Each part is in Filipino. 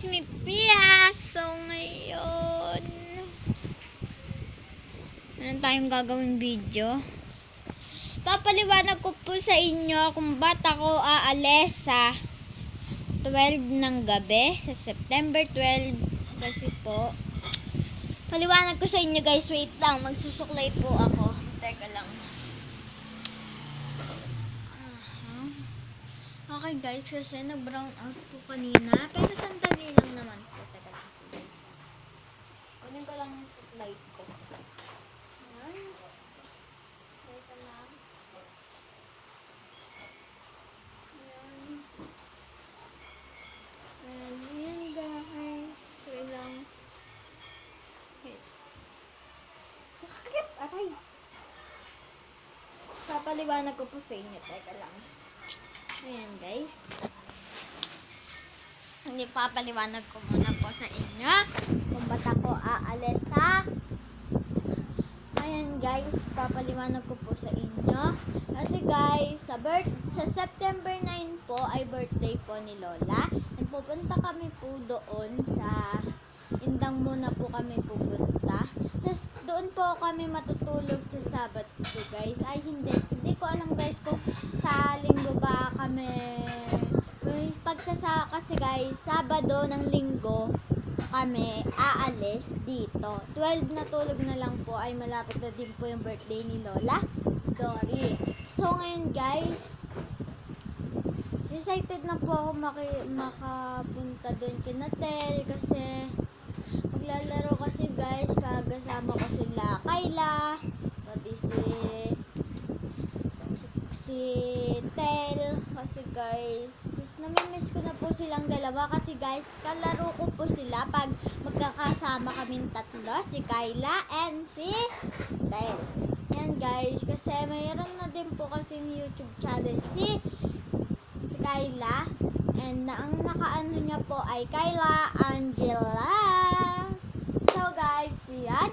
may piyaso ngayon. Meron tayong gagawing video. Papaliwanag ko po sa inyo kung ba't ako aalis sa 12 ng gabi, sa September 12. Kasi po, paliwanag ko sa inyo guys, wait lang, magsusuklay po ako. Teka lang. Okay guys, kasi nag-brown out po kanina, pero sandali lang naman po. Teka lang po guys. Kunin ko lang yung suklay ko. Ayan. Teka lang. Ayan guys. Wait lang. Wait. Sakit! Aray! Papaliwanag ko po sa inyo. Teka lang. Ayan guys. Hindi, papaliwanag ko muna po sa inyo kung ba't ako aalis ha. Ayan guys, papaliwanag ko po sa inyo. Kasi guys, sa September 9 po ay birthday po ni Lola. And pupunta kami po doon sa Indang muna po kami pupunta. Doon po kami matutulog sa Sabat po guys. Ay hindi ko alam guys kung sa linggo ba kami. Kasi guys, Sabado ng linggo kami aalis dito. 12 na tulog na lang po ay malapit na din po yung birthday ni Lola Dory. So ngayon guys, excited na po ako makapunta doon kina Tel kasi maglalaro kasi guys, kasama ko sila Kayla, pati si Tel, kasi guys, namimiss ko na po silang dalawa kasi guys, kalaro ko po sila pag magkakasama kaming tatlo, si Kayla and si Tel. Yan guys, kasi mayroon na din po kasi YouTube channel si Kayla, and ang nakaano niya po ay Kayla Angela. So guys, yan.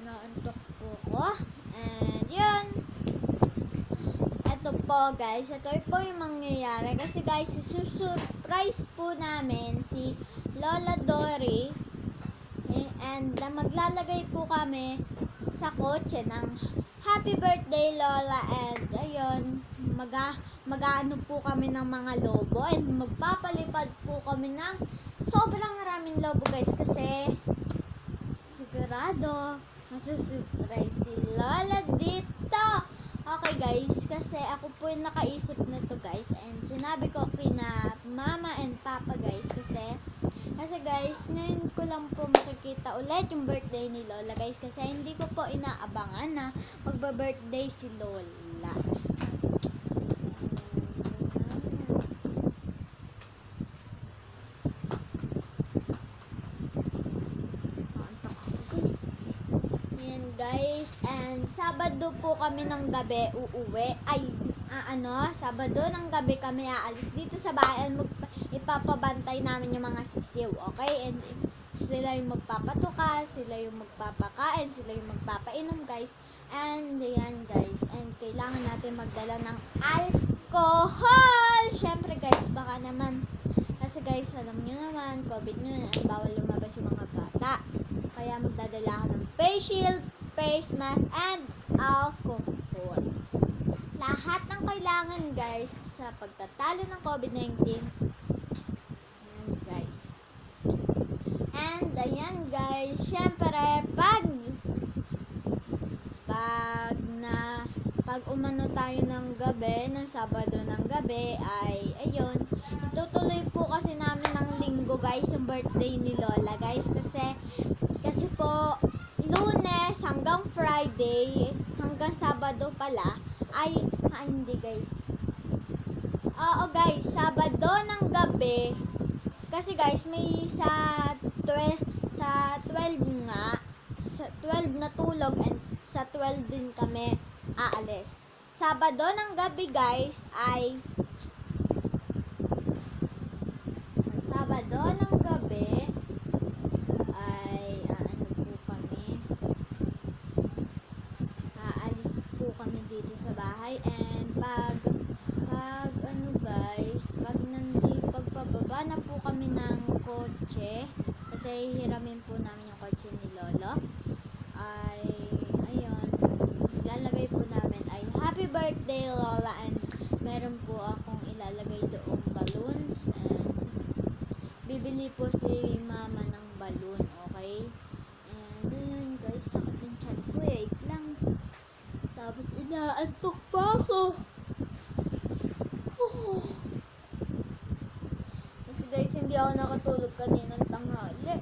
Naantok po ko. And yun. Ito po guys. Ito po yung mangyayari. Kasi guys, susurprise po namin si Lola Dory. And maglalagay po kami sa kotse ng Happy Birthday Lola. And ayun, mag-ano po kami ng mga lobo. And magpapalipad po kami ng sobrang maraming lobo guys. Kasi sigurado masusurprise si Lola dito. Okay guys, kasi ako po yung nakaisip na to guys. And sinabi ko kina mama and papa guys. Kasi guys, ngayon ko lang po makikita ulit yung birthday ni Lola guys. Kasi hindi ko po inaabangan na magba-birthday si Lola. Guys, and Sabado po kami ng gabi uuwi. Sabado ng gabi kami aalis dito sa bahay. Ipapabantay namin yung mga sisiw, okay? And sila yung magpapatuka, sila yung magpapakain, sila yung magpapainom guys. And yan guys, and kailangan natin magdala ng alcohol. Syempre guys, baka naman, kasi guys, alam nyo naman, COVID nyo, bawal lumabas yung mga bata. Kaya magdadala ka ng face shield, face mask, and alcohol. Lahat ng kailangan guys sa pagtatalo ng COVID-19. Ayan guys. And ayan guys, syempre pag umano tayo ng gabi, ng Sabado ng gabi, ay ayun, itutuloy po kasi namin ng linggo guys yung birthday ni Lola guys. Kasi po Lunes hanggang Friday, hanggang Sabado pala, hindi guys. Oo guys, Sabado ng gabi, kasi guys, may sa 12 nga, sa 12 na tulog, and sa 12 din kami aalis. Sabado ng gabi guys, ay Sabado ng gabi, dito sa bahay. And pag pababa na po kotse. Kasi hiramin po namin yung kotse ni Lolo. Ay, ayun. Ilalagay po namin ay Happy Birthday Lola, and meron po akong ilalagay doong balloons, and bibili po si mama ng balloon, okay? And ayun guys, sakit ng tiyan ko, wait lang. Tapos inaantok pa ako. Kasi guys, hindi ako nakatulog kaninang tanghali.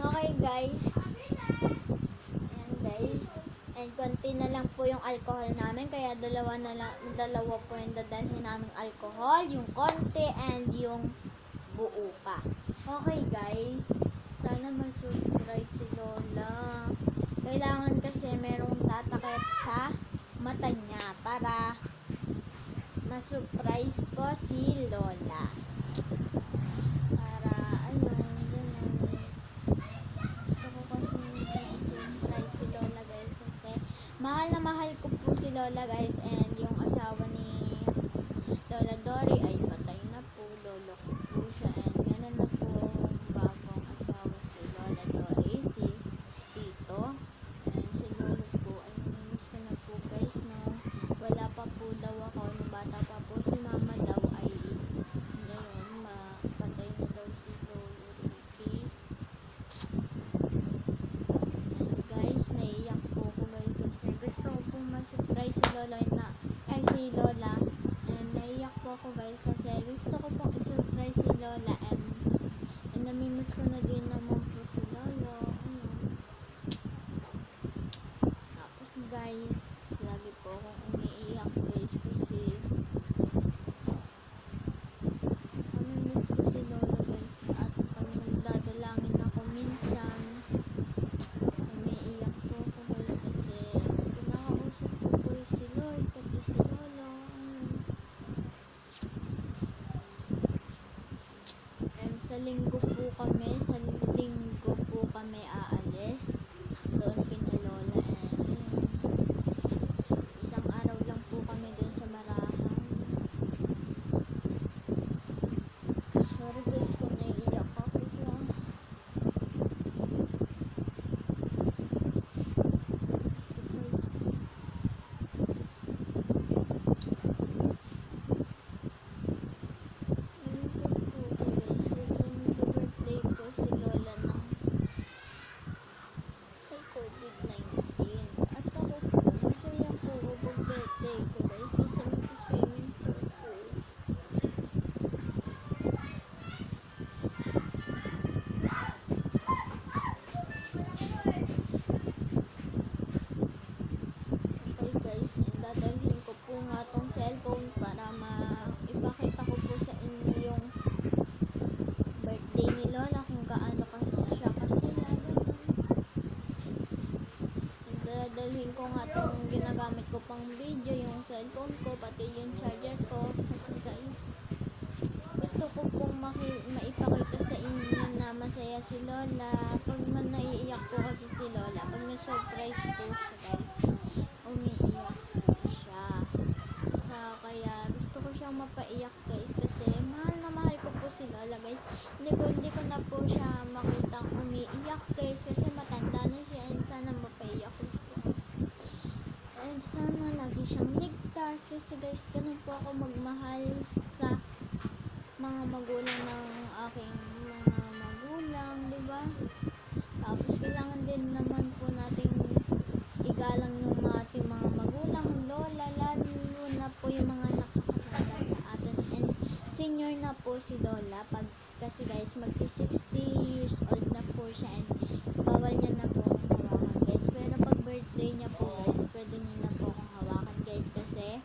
Okay guys. Ayan guys. And konti na lang po yung alcohol namin. Kaya dalawa po yung dadalhin namin alcohol. Yung konti and yung buo pa. Okay guys. Sana ma-surprise si Lola. Kailangan kasi merong tatakip sa mata niya para ma-surprise ko si Lola. Para, ayun, ganun. Gusto ko kasi surprise si Lola guys kasi mahal na mahal ko po si Lola guys, and yung asawa ni Lola Dory ay patay na po. Lolo ko po siya, and meron na po bagong asawa si Lola Dory, si Tito. And si Lolo po ay namimiss ko na po guys, no? Wala pa po daw ako, nung bata pa po si mama daw ay ngayon mapatay na daw si Lolo Ricky. And guys, naiiyak po ko guys kasi gusto ko po ma-surprise si Lola si Lola, and naiiyak po ako guys kasi gusto ko pong i-surprise si Lola, and namimiss ko na din naman po si Lola. Ayun. Tapos guys, lagi po akong umiiyak guys kasi namimiss ko si Lola guys, at pag nagdadalangin ako minsan umiiyak po ako guys kasi pinakausap ko po si Lord pati si Lola. And sa linggo po kami aalis doon kina Lola, and isang araw lang po kami doon sa Marahan. Sorry guys kung naiiyak ako dyan. Birthday po si Lola ng kay COVID-19. At ako po, masaya po kapag birthday ko guys kasi masaswimming pool po. Okay guys, dadalhin ko po nga tong cellphone para ipakita ko po sa inyo yung birthday ni Lola, kung gaano siya kasaya. Dadalhin ko nga tong ginagamit ko pang video, yung cellphone ko, pati yung charger ko. Kasi guys, gusto ko pong maipakita sa inyo na masaya si Lola. Pag naiiyak po kasi si Lola, pag na-surprise po siya guys, umiiyak po siya. Kaya gusto ko siyang mapaiyak guys kasi mahal na mahal ko po si Lola guys. Hindi ko na po siya makitang umiiyak guys kasi matanda na siya, and sana mapaiyak ko siya. And sana lagi siyang ligtas kasi guys, ganun po ako magmahal sa mga magulang ng aking mga magulang, diba? Tapos kailangan din naman po nating igalang yung ating mga magulang, lola, lalo na po yung mga nakakatanda sa atin, and senior na po si Lola kasi guys magsi 60 years old na po siya, and bawal niya na po akong hawakan guys, pero pag birthday niya po guys, pwede niya na po akong hawakan guys kasi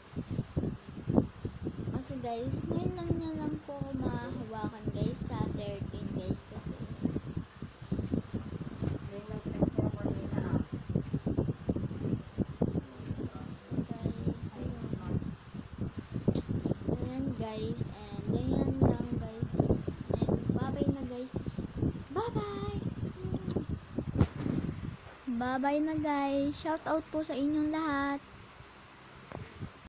guys, ngayon lang niya lang po ako mahahawakan guys sa 13 guys kasi ayan guys, and ayan lang guys, and bye bye na guys, bye bye na guys, shout out po sa inyong lahat.